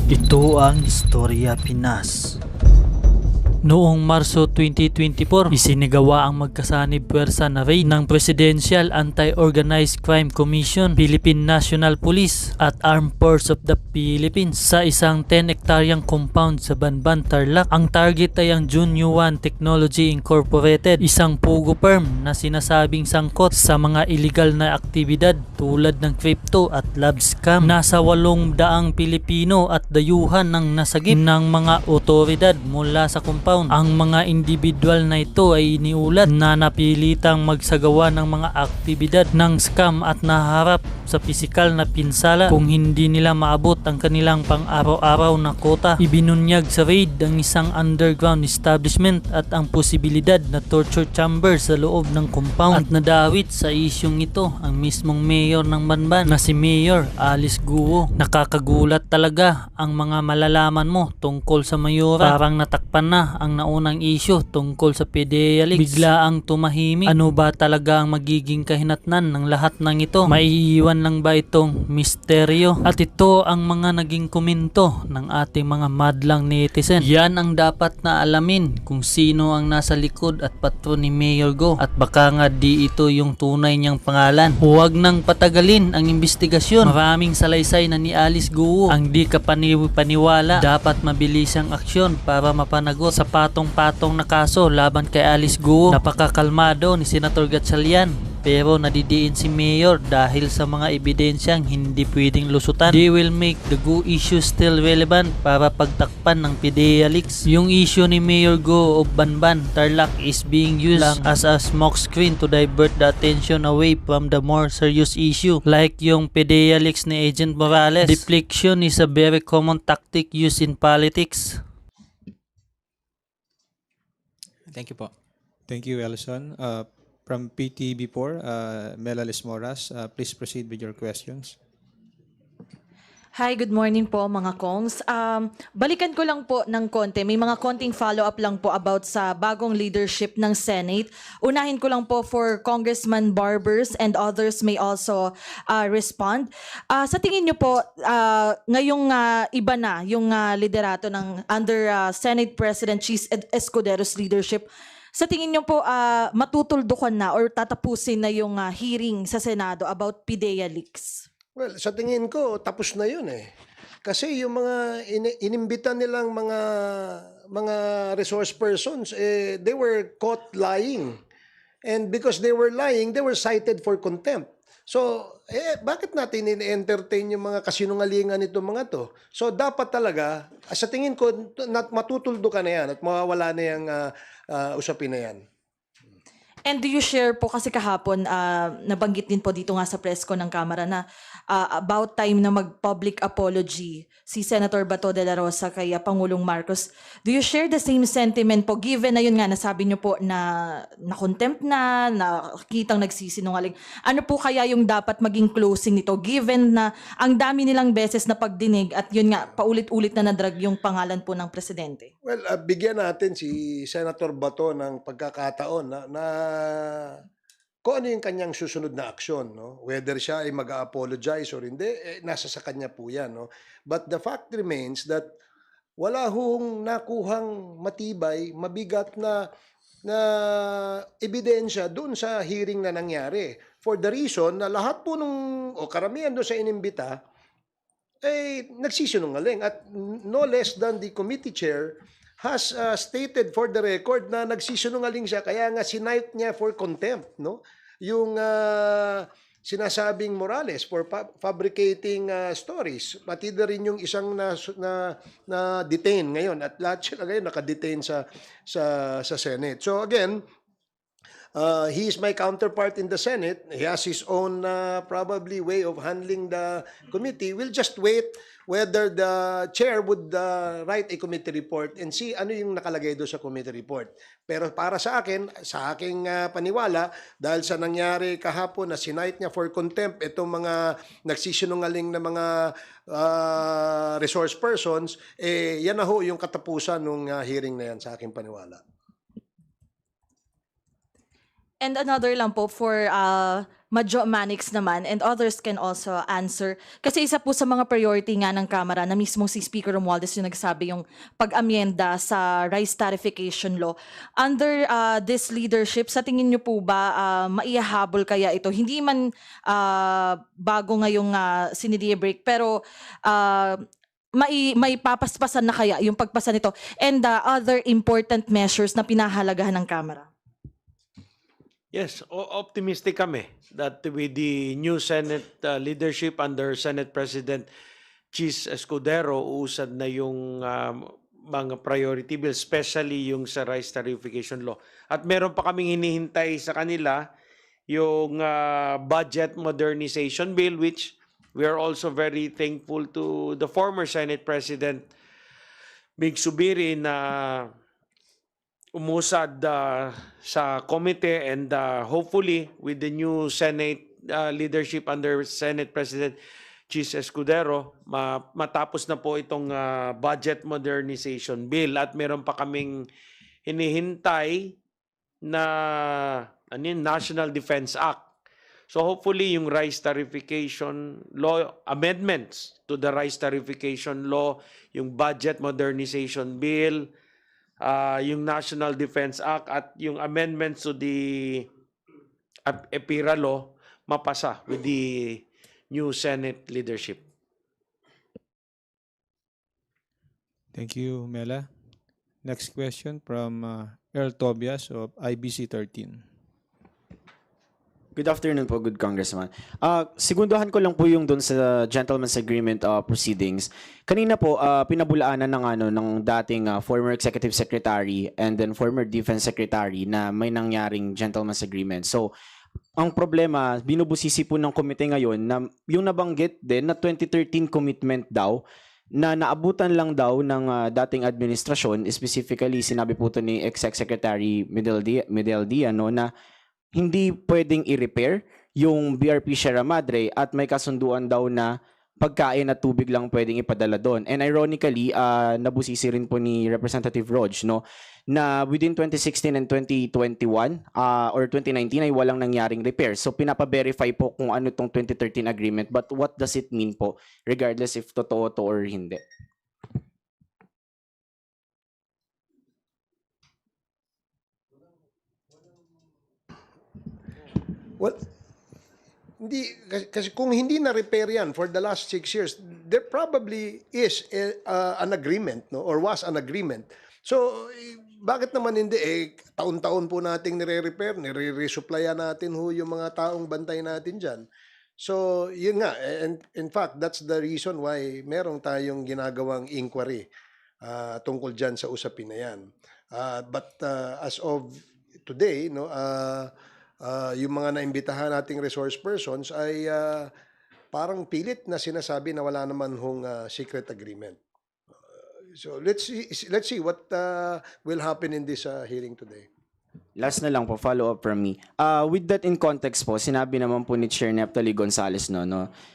Ito ang Istorya Pinas. Noong Marso 2024, isinigawa ang magkasanib puwersa na raid ng Presidential Anti-Organized Crime Commission, Philippine National Police at Armed Forces of the Philippines sa isang 10-hektaryang compound sa Banban, Tarlac. Ang target ay ang Junyuan Technology Incorporated, isang pugo firm na sinasabing sangkot sa mga illegal na aktibidad tulad ng crypto at love scam. Nasa 800 Pilipino at dayuhan ng nasagip ng mga otoridad mula sa compound. Ang mga individual na ito ay iniulat na napilitang magsagawa ng mga aktibidad ng scam at naharap sa pisikal na pinsala kung hindi nila maabot ang kanilang pang-araw-araw na kota. Ibinunyag sa raid ang isang underground establishment at ang posibilidad na torture chamber sa loob ng compound. At nadawit sa isyong ito ang mismong mayor ng Banban na si Mayor Alice Guo. Nakakagulat talaga ang mga malalaman mo tungkol sa mayora. Parang natakpan na ang naunang isyu tungkol sa PDEA leaks. Bigla ang tumahimik. Ano ba talaga ang magiging kahinatnan ng lahat ng ito? Maiiwan lang ba itong misteryo? At ito ang mga naging komento ng ating mga madlang netizen. Yan ang dapat na alamin kung sino ang nasa likod at patron ni Mayor Go. At baka nga di ito yung tunay niyang pangalan. Huwag nang patagalin ang investigasyon. Maraming salaysay na ni Alice Guo ang di ka paniwala. Dapat mabilis ang aksyon para mapanagot sa patong-patong na kaso laban kay Alice Guo. Napakakalmado ni Senator Gatchalian pero nadidiin si Mayor dahil sa mga ebidensyang hindi pwedeng lusutan. They will make the Go issue still relevant para pagtakpan ng PDEA leaks. Yung issue ni Mayor Go of Banban, Tarlac is being used lang as a smokescreen to divert the attention away from the more serious issue like yung PDEA leaks ni Agent Morales. Deflection is a very common tactic used in politics. Thank you po. Thank you, Ellison. From PTB4, Melalis Moras, please proceed with your questions. Hi, good morning po mga Kongs. Balikan ko lang po ng konti. May mga konting follow-up lang po about sa bagong leadership ng Senate. Unahin ko lang po for Congressman Barbers and others may also respond. Sa tingin nyo po, ngayong iba na yung liderato ng under Senate President Chis Escudero's leadership, sa tingin nyo po, matutuldukan na or tatapusin na yung hearing sa Senado about PDEA leaks? Well, sa tingin ko, tapos na yun eh. Kasi yung mga inimbita nilang mga resource persons, they were caught lying. And because they were lying, they were cited for contempt. So, bakit natin in-entertain yung mga kasinungalingan nitong mga to? So, dapat talaga, sa tingin ko, matutuldo ka na yan at mawawala na yung usapin na yan. And do you share po, kasi kahapon, nabanggit din po dito nga sa press ko ng Kamara na about time na mag-public apology si Senator Bato de la Rosa kay Pangulong Marcos. Do you share the same sentiment po, given na yun nga, nasabi nyo po na na-contempt na, nakitang nagsisinungaling. Ano po kaya yung dapat maging closing nito, given na ang dami nilang beses na pagdinig at yun nga, paulit-ulit na nadrag yung pangalan po ng Presidente? Well, bigyan natin si Senator Bato ng pagkakataon na kung ano yung kanyang susunod na aksyon, no? Whether siya ay mag-apologize or hindi, nasa sa kanya po yan, no? But the fact remains that wala hong nakuhang matibay, mabigat na ebidensya doon sa hearing na nangyari. For the reason na lahat po o karamihan doon sa inimbita ay nagsisinungaling at no less than the committee chair has stated for the record na nagsisinungaling siya kaya nga sinight niya for contempt, no? Yung sinasabing Morales for fabricating stories, pati na rin yung isang na detain ngayon at lahat sila ngayon naka-detain sa Senate. So again, he is my counterpart in the Senate. He has his own probably way of handling the committee. We'll just wait whether the chair would write a committee report and see ano yung nakalagay doon sa committee report. Pero para sa akin, sa aking paniwala, dahil sa nangyari kahapon na sinight niya for contempt itong mga nagsisinungaling na mga resource persons, yan na ho yung katapusan ng hearing na yan sa aking paniwala. And another lang po for Madjo Manix naman, and others can also answer. Kasi isa po sa mga priority nga ng Kamara na mismo si Speaker Romualdez yung nagsabi yung pag-amyenda sa rice tarification law. Under this leadership, sa tingin niyo po ba maihahabol kaya ito? Hindi man bago ngayong sinidie break, pero may papaspasan na kaya yung pagpasa nito and other important measures na pinahalagahan ng Kamara? Yes, optimistic kami that with the new Senate leadership under Senate President Chis Escudero, uusad na yung mga priority bills, especially yung sa rice tarification law. At meron pa kaming hinihintay sa kanila yung budget modernization bill, which we are also very thankful to the former Senate President Mig Subiri na umusad sa committee, and hopefully with the new Senate leadership under Senate President Chis Escudero, matapos na po itong budget modernization bill. At meron pa kaming hinihintay na National Defense Act. So hopefully yung rice tarification law, amendments to the rice tarification law, yung budget modernization bill, yung National Defense Act at yung amendments to the EPIRA law mapasa with the new Senate leadership. Thank you, Mela. Next question from Earl Tobias of IBC 13. Good afternoon po, good congressman. Sigunduhan ko lang po yung doon sa gentleman's agreement proceedings. Kanina po pinabulaanan ng dating former executive secretary and then former defense secretary na may nangyaring gentleman's agreement. So, ang problema, binubusisi po ng komite ngayon na yung nabanggit din na 2013 commitment daw na naabutan lang daw ng dating administrasyon, specifically sinabi po ito ni ex-secretary Medeldia, no, na hindi pwedeng i-repair yung BRP Sierra Madre at may kasunduan daw na pagkain at tubig lang pwedeng ipadala doon. And ironically, nabusisi rin po ni Representative Rog, no, na within 2016 and 2021 or 2019 ay walang nangyaring repair. So pinapa-verify po kung ano itong 2013 agreement, but what does it mean po regardless if totoo to or hindi? Well, hindi, kasi kung hindi na-repair yan for the last 6 years, there probably is an agreement, no, or was an agreement. So, bakit naman hindi? Taon-taon po nating nire-repair, nire-resupplyan natin yung mga taong bantay natin dyan. So, yun nga. And in fact, that's the reason why merong tayong ginagawang inquiry tungkol dyan sa usapin na yan. But as of today, no, yung mga naimbitahan nating resource persons ay parang pilit na sinasabi na wala naman hong secret agreement. So let's see what will happen in this hearing today. Last na lang po, follow up from me. With that in context po, sinabi naman po ni Chair Neftali Gonzales no,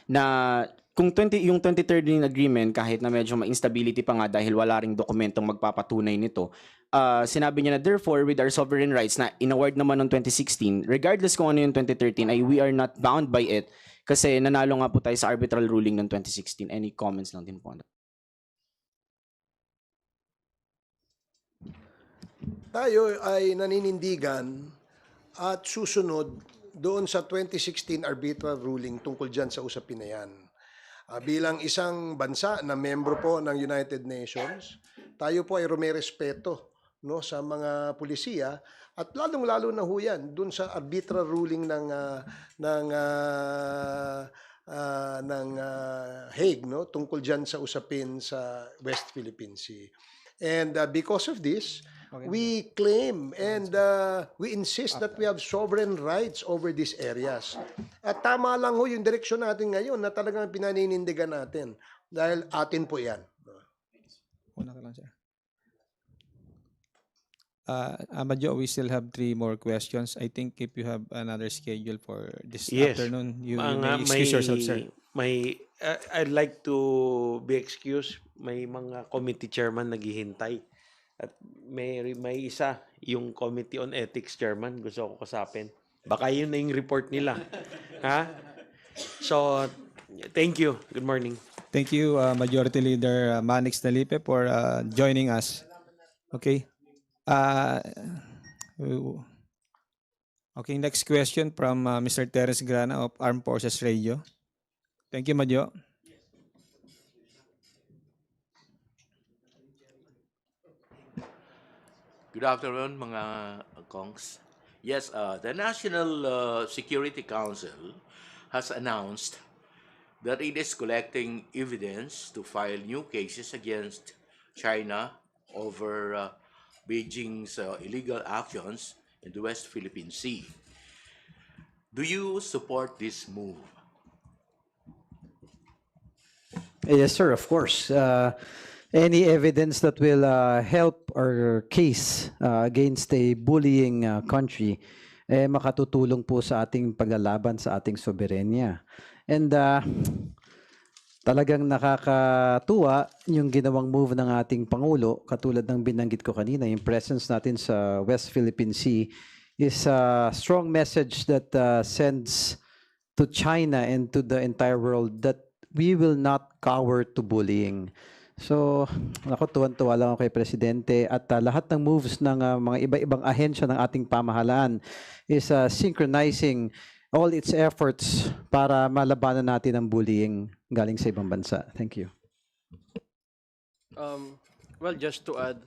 na kung yung 2013 agreement, kahit na medyo ma-instability pa nga dahil wala ring dokumentong magpapatunay nito, sinabi niya na therefore with our sovereign rights na in-award naman noong 2016, regardless kung ano yung 2013, ay we are not bound by it kasi nanalo nga po tayo sa arbitral ruling ng 2016. Any comments lang din po? Tayo ay naninindigan at susunod doon sa 2016 arbitral ruling tungkol dyan sa usapin na yan. Bilang isang bansa na membro po ng United Nations, tayo po ay rumerespeto, no, sa mga pulisiya at lalong-lalo na ho yan doon sa arbitral ruling ng Hague, no, tungkol dyan sa usapin sa West Philippine Sea. And because of this, we claim and we insist that we have sovereign rights over these areas. At tama lang ho yung direksyon natin ngayon na talagang pinaninindigan natin dahil atin po yan. Una ka lang, sir. Amadjo, we still have 3 more questions. I think if you have another schedule for this afternoon, you may excuse yourself, sir. I'd like to be excused. May mga committee chairman naghihintay. At may isa, yung Committee on Ethics chairman, gusto ko kasapin. Baka yun na yung report nila. Ha? So, thank you. Good morning. Thank you, Majority Leader Manix Dalipe, for joining us. Okay. Uh, okay, next question from Mr. Terence Grana of Armed Forces Radio. Thank you, Majo. Good afternoon, mga kongs. Yes, the National Security Council has announced that it is collecting evidence to file new cases against China over Beijing's illegal actions in the West Philippine Sea. Do you support this move? Yes, sir, of course. Any evidence that will help our case against a bullying country, makatutulong po sa ating paglalaban sa ating soberenya. And talagang nakakatuwa yung ginawang move ng ating Pangulo, katulad ng binanggit ko kanina, yung presence natin sa West Philippine Sea is a strong message that sends to China and to the entire world that we will not cower to bullying. So, ako, tuwan-tuwa lang ako kay Presidente at lahat ng moves ng mga iba-ibang ahensya ng ating pamahalaan is synchronizing all its efforts para malabanan natin ang bullying galing sa ibang bansa. Thank you. Well, just to add,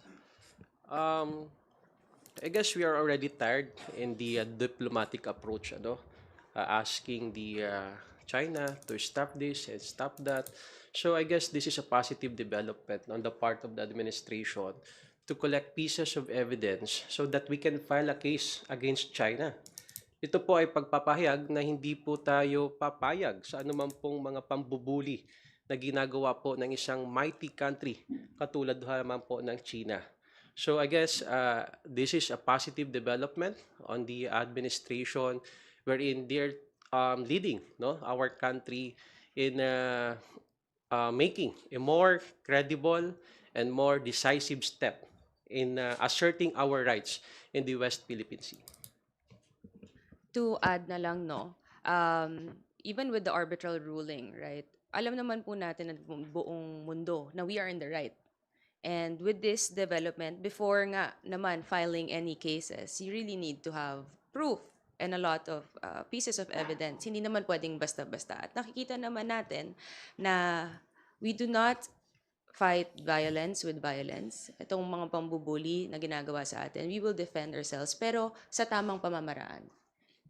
I guess we are already tired in the diplomatic approach, asking the China to stop this and stop that. So I guess this is a positive development on the part of the administration to collect pieces of evidence so that we can file a case against China. Ito po ay pagpapahayag na hindi po tayo papayag sa anuman pong mga pambubuli na ginagawa po ng isang mighty country katulad naman po ng China. So I guess this is a positive development on the administration wherein they're leading our country in making a more credible and more decisive step in asserting our rights in the West Philippine Sea. To add na lang, even with the arbitral ruling, right, alam naman po natin ng buong mundo na we are in the right. And with this development, before nga naman filing any cases, you really need to have proof and a lot of pieces of evidence. Hindi naman pwedeng basta-basta. At nakikita naman natin na we do not fight violence with violence. Itong mga pambubuli na ginagawa sa atin, we will defend ourselves, pero sa tamang pamamaraan.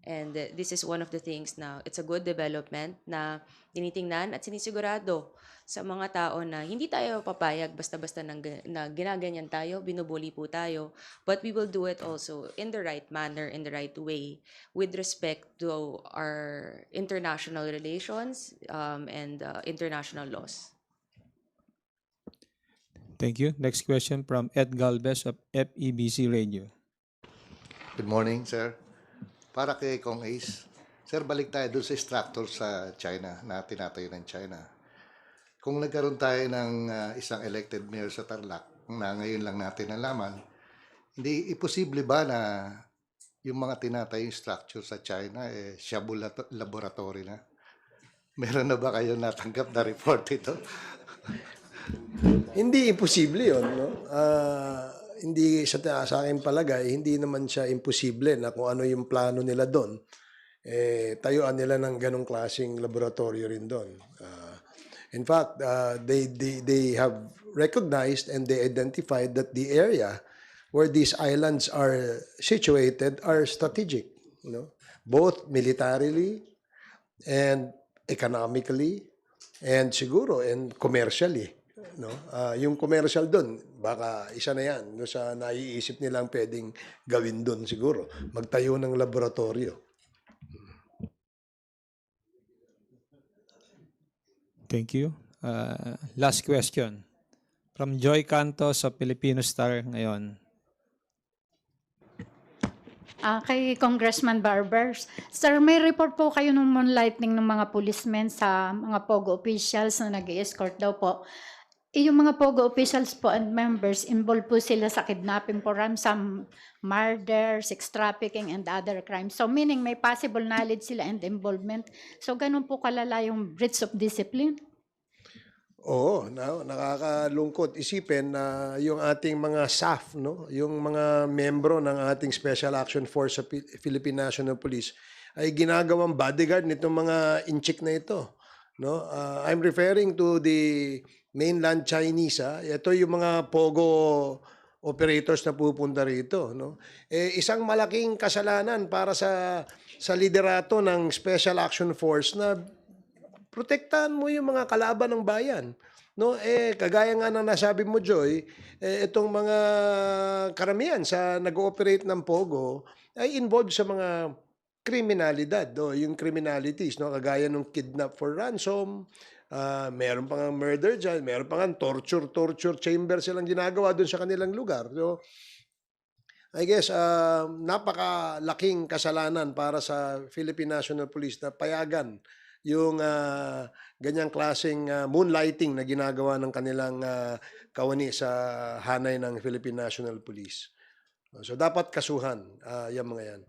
And this is one of the things now, it's a good development na tinitingnan at sinisigurado sa mga tao na hindi tayo papayag basta-basta na ginaganyan tayo, binubuli po tayo, but we will do it also in the right manner, in the right way, with respect to our international relations and international laws. Thank you. Next question from Ed Galvez of FEBC Radio. Good morning, sir. Para kay Kong Ace, sir, balik tayo dun sa structure sa China na tinatayo ng China. Kung nagkaroon tayo ng isang elected mayor sa Tarlac na ngayon lang natin nalaman, hindi imposible ba na yung mga tinatayong structure sa China shabu laboratory na? Meron na ba kayo natanggap na report ito? Hindi imposible yun, no? Hindi sa aking palagay, hindi naman siya imposible na kung ano yung plano nila doon, tayuan nila ng ganong klaseng laboratorio rin doon. In fact, they have recognized and they identified that the area where these islands are situated are strategic, both militarily and economically and siguro and commercially. Yung commercial doon, baka isa na yan. Sa naiisip nilang pwedeng gawin doon siguro. Magtayo ng laboratorio. Thank you. Last question from Joy Cantos of Filipino Star ngayon. Kay Congressman Barbers. Sir, may report po kayo ng moonlighting ng mga policemen sa mga POGO officials na nag-escort daw po. Yung mga POGO officials po and members, involved po sila sa kidnapping po, ransom, murder, sex trafficking, and other crimes. So meaning may possible knowledge sila and involvement. So ganun po kalala yung breach of discipline. Oo, nakakalungkot isipin na yung ating mga SAF, no, yung mga membro ng ating Special Action Force sa Philippine National Police ay ginagawang bodyguard nitong mga inchik na ito, no? I'm referring to the mainland Chinese. Ito yung mga pogo operators na pupunta rito, no? Isang malaking kasalanan para sa liderato ng Special Action Force na protektahan mo yung mga kalaban ng bayan, no? Kagaya nga ng nasabi mo, Joy, itong mga karamihan sa nag-ooperate ng pogo ay involved sa mga kriminalidad, no? Yung criminalities, no? Kagaya ng kidnap for ransom, meron pang murder dyan, meron pang torture chamber silang ginagawa doon sa kanilang lugar. So, I guess, napakalaking kasalanan para sa Philippine National Police na payagan yung ganyang klaseng moonlighting na ginagawa ng kanilang kawani sa hanay ng Philippine National Police. So, dapat kasuhan yung mga yan.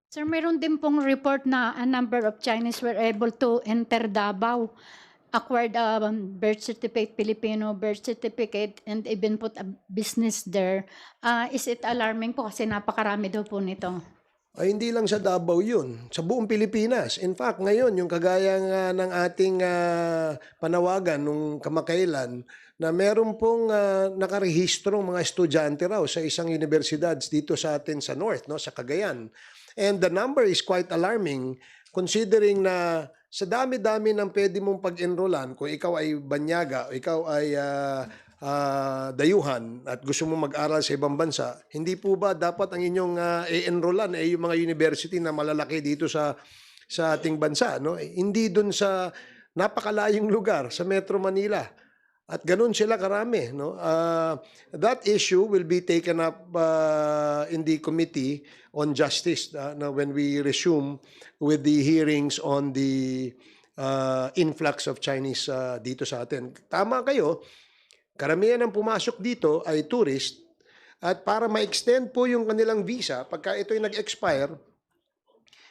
Sir, meron din pong report na a number of Chinese were able to enter Davao, acquired a birth certificate, Filipino birth certificate, and even put a business there. Is it alarming po kasi napakarami daw po nito? Ay, hindi lang sa Davao yun, sa buong Pilipinas. In fact, ngayon, yung kagaya nga ng ating panawagan nung kamakailan, na meron pong nakarehistrong mga estudyante raw sa isang universidad dito sa atin sa North, no, sa Cagayan. And the number is quite alarming considering na sa dami-dami ng pwede mong pag-enrollan, kung ikaw ay banyaga, o ikaw ay dayuhan at gusto mo mag-aral sa ibang bansa, hindi po ba dapat ang inyong i-enrollan ay yung mga university na malalaki dito sa ating bansa, no? Hindi dun sa napakalayong lugar sa Metro Manila. At ganun sila karami, no? That issue will be taken up in the Committee on Justice when we resume with the hearings on the influx of Chinese dito sa atin. Tama kayo, karamihan ng pumasok dito ay tourist at para ma-extend po yung kanilang visa, pagka ito'y nag-expire,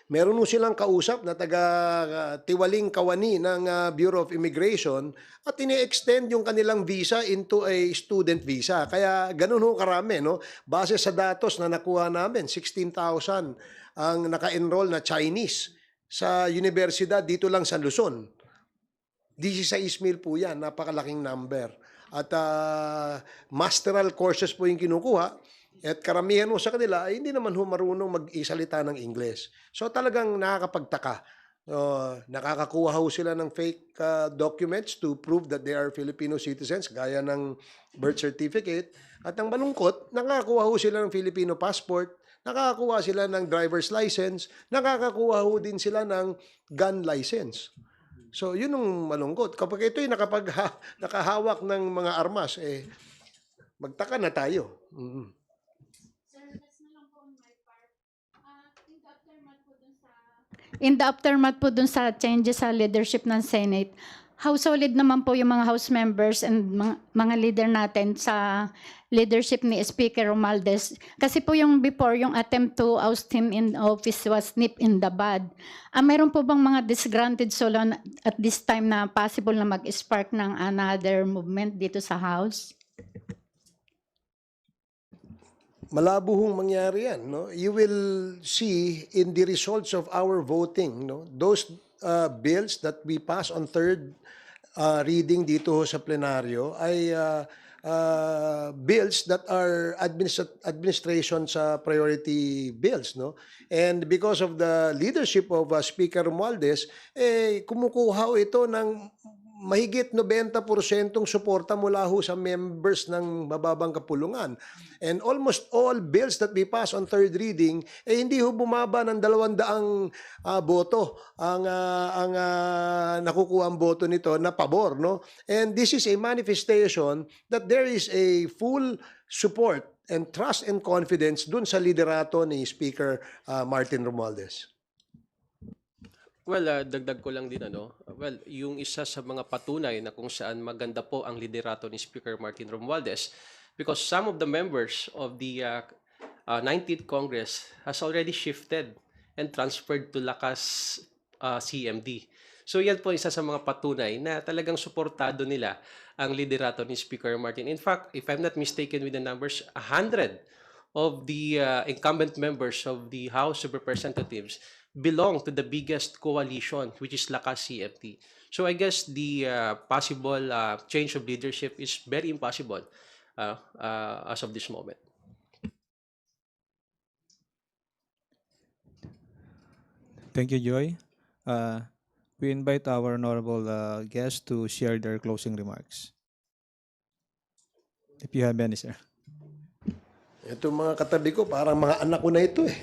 meron mo silang kausap na taga-tiwaling kawani ng Bureau of Immigration at ini-extend yung kanilang visa into a student visa. Kaya ganun ho karami, no? Base sa datos na nakuha namin, 16,000 ang naka-enroll na Chinese sa universidad dito lang sa Luzon. 16,000 po yan, napakalaking number. At masteral courses po yung kinukuha. At karamihan mo sa kanila ay hindi naman marunong mag-isalita ng Ingles. So talagang nakakapagtaka. Nakakakuha ho sila ng fake documents to prove that they are Filipino citizens, gaya ng birth certificate. At ang malungkot, nakakakuha ho sila ng Filipino passport, nakakakuha sila ng driver's license, nakakakuha ho din sila ng gun license. So yun ang malungkot. Kapag ito'y nakahawak ng mga armas, magtaka na tayo. In the aftermath po dun sa changes sa leadership ng Senate, how solid naman po yung mga House members and mga leader natin sa leadership ni Speaker Romualdez? Kasi po yung before, yung attempt to oust him in office was nip in the bud. Meron po bang mga disgruntled solo at this time na possible na mag-spark ng another movement dito sa House? Malabo hong mangyari yan, no? You will see in the results of our voting, no? Those bills that we pass on third reading dito sa plenaryo ay bills that are administration sa priority bills, no? And because of the leadership of Speaker Romualdez, kumukuha ito ng mahigit 90% suporta mula ho sa members ng mababang kapulungan. And almost all bills that we pass on third reading, hindi ho bumaba ng 200 boto ang nakukuha ang boto nito na pabor, no? And this is a manifestation that there is a full support and trust and confidence dun sa liderato ni Speaker Martin Romualdez. Well, dagdag ko lang din well, yung isa sa mga patunay na kung saan maganda po ang liderato ni Speaker Martin Romualdez because some of the members of the 19th Congress has already shifted and transferred to Lakas CMD. So yan po isa sa mga patunay na talagang suportado nila ang liderato ni Speaker Martin. In fact, if I'm not mistaken with the numbers, 100 of the incumbent members of the House of Representatives belong to the biggest coalition, which is Lakas CMD. So I guess the possible change of leadership is very impossible as of this moment. Thank you, Joy. We invite our honorable guests to share their closing remarks. If you have any, sir. Ito mga katabi ko, parang mga anak ko na ito eh.